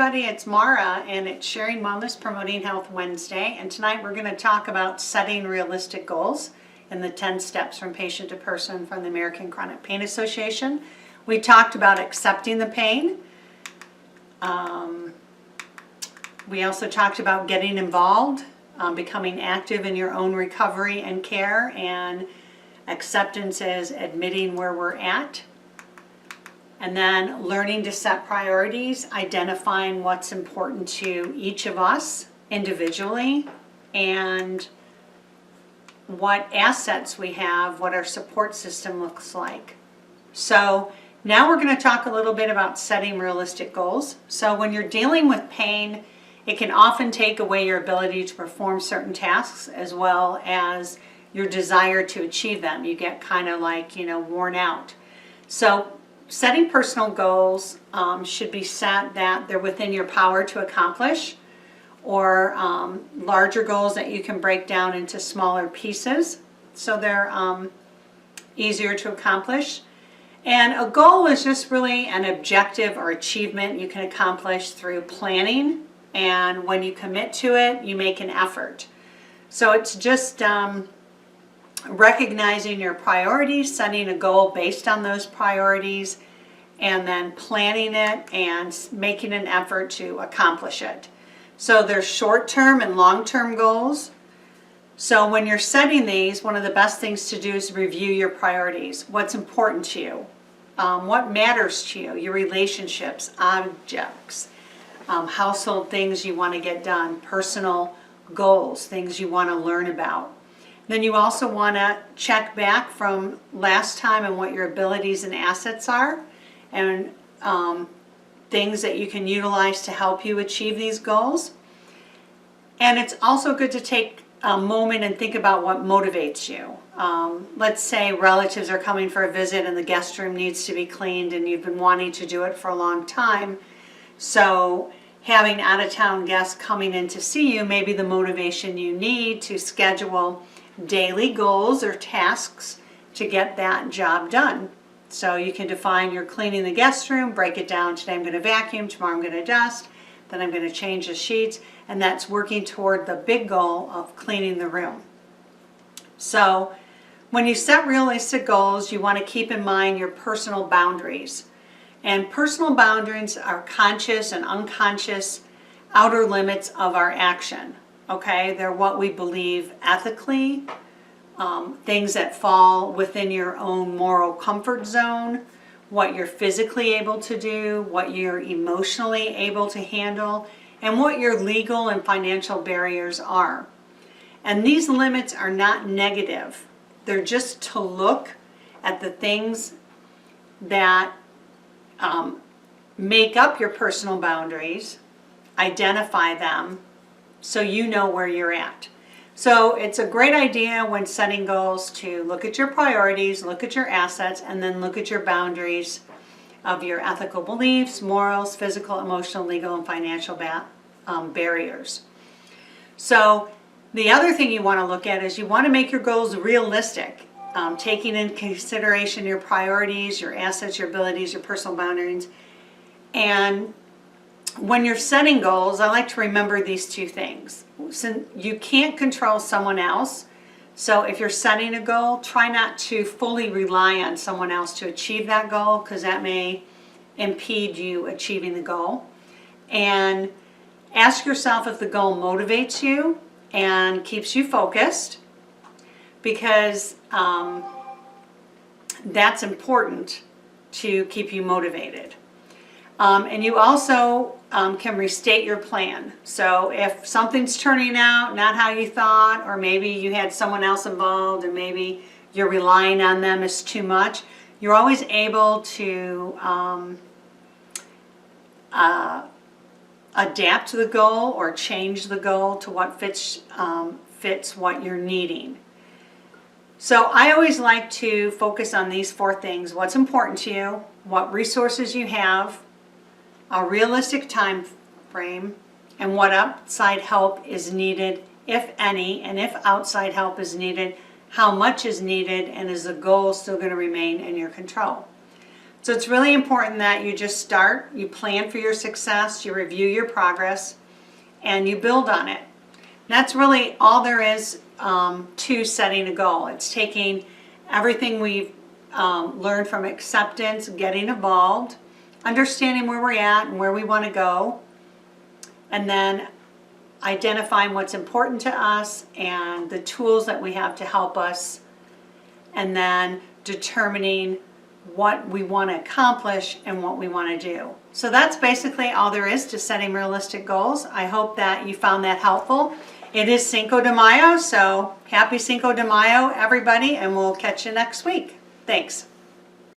everybody, it's Mara and it's Sharing Wellness Promoting Health Wednesday, and tonight we're going to talk about setting realistic goals in the 10 steps from patient to person from the American Chronic Pain Association. We talked about accepting the pain. We also talked about getting involved, becoming active in your own recovery and care, and acceptance is admitting where we're at. And then learning to set priorities, identifying what's important to each of us individually, and what assets we have, what our support system looks like. So now we're going to talk a little bit about setting realistic goals. So when you're dealing with pain, it can often take away your ability to perform certain tasks as well as your desire to achieve them. You get kind of like, worn out. So setting personal goals should be set that they're within your power to accomplish, or larger goals that you can break down into smaller pieces so they're easier to accomplish. And a goal is just really an objective or achievement you can accomplish through planning, and when you commit to it, you make an effort. So it's just recognizing your priorities, setting a goal based on those priorities, and then planning it and making an effort to accomplish it. So there's short-term and long-term goals. So when you're setting these, one of the best things to do is review your priorities. What's important to you? What matters to you? Your relationships, objects, household things you want to get done, personal goals, things you want to learn about. Then you also want to check back from last time and what your abilities and assets are, and things that you can utilize to help you achieve these goals. And it's also good to take a moment and think about what motivates you. Let's say relatives are coming for a visit and the guest room needs to be cleaned and you've been wanting to do it for a long time. So having out-of-town guests coming in to see you may be the motivation you need to schedule daily goals or tasks to get that job done. So you can define you're cleaning the guest room, break it down. Today I'm going to vacuum, tomorrow I'm going to dust, then I'm going to change the sheets, and that's working toward the big goal of cleaning the room. So when you set realistic goals, you want to keep in mind your personal boundaries. And personal boundaries are conscious and unconscious outer limits of our action. Okay, they're what we believe ethically, things that fall within your own moral comfort zone, what you're physically able to do, what you're emotionally able to handle, and what your legal and financial barriers are. And these limits are not negative. They're just to look at the things that make up your personal boundaries, identify them, so you know where you're at. So it's a great idea when setting goals to look at your priorities, look at your assets, and then look at your boundaries of your ethical beliefs, morals, physical, emotional, legal, and financial barriers. So the other thing you want to look at is you want to make your goals realistic, taking into consideration your priorities, your assets, your abilities, your personal boundaries. And when you're setting goals, I like to remember these two things. So you can't control someone else. So if you're setting a goal, try not to fully rely on someone else to achieve that goal, because that may impede you achieving the goal. And ask yourself if the goal motivates you and keeps you focused, because that's important to keep you motivated. And you also can restate your plan. So if something's turning out not how you thought, or maybe you had someone else involved and maybe you're relying on them as too much, you're always able to adapt to the goal or change the goal to what fits what you're needing. So I always like to focus on these 4 things: what's important to you, what resources you have, a realistic time frame, and what outside help is needed, if any, and if outside help is needed, how much is needed, and is the goal still going to remain in your control. So it's really important that you just start, you plan for your success, you review your progress, and you build on it. That's really all there is to setting a goal. It's taking everything we've learned from acceptance, getting involved, understanding where we're at and where we want to go, and then identifying what's important to us and the tools that we have to help us, and then determining what we want to accomplish and what we want to do. So that's basically all there is to setting realistic goals. I hope that you found that helpful. It is Cinco de Mayo, so happy Cinco de Mayo, everybody, and we'll catch you next week. Thanks.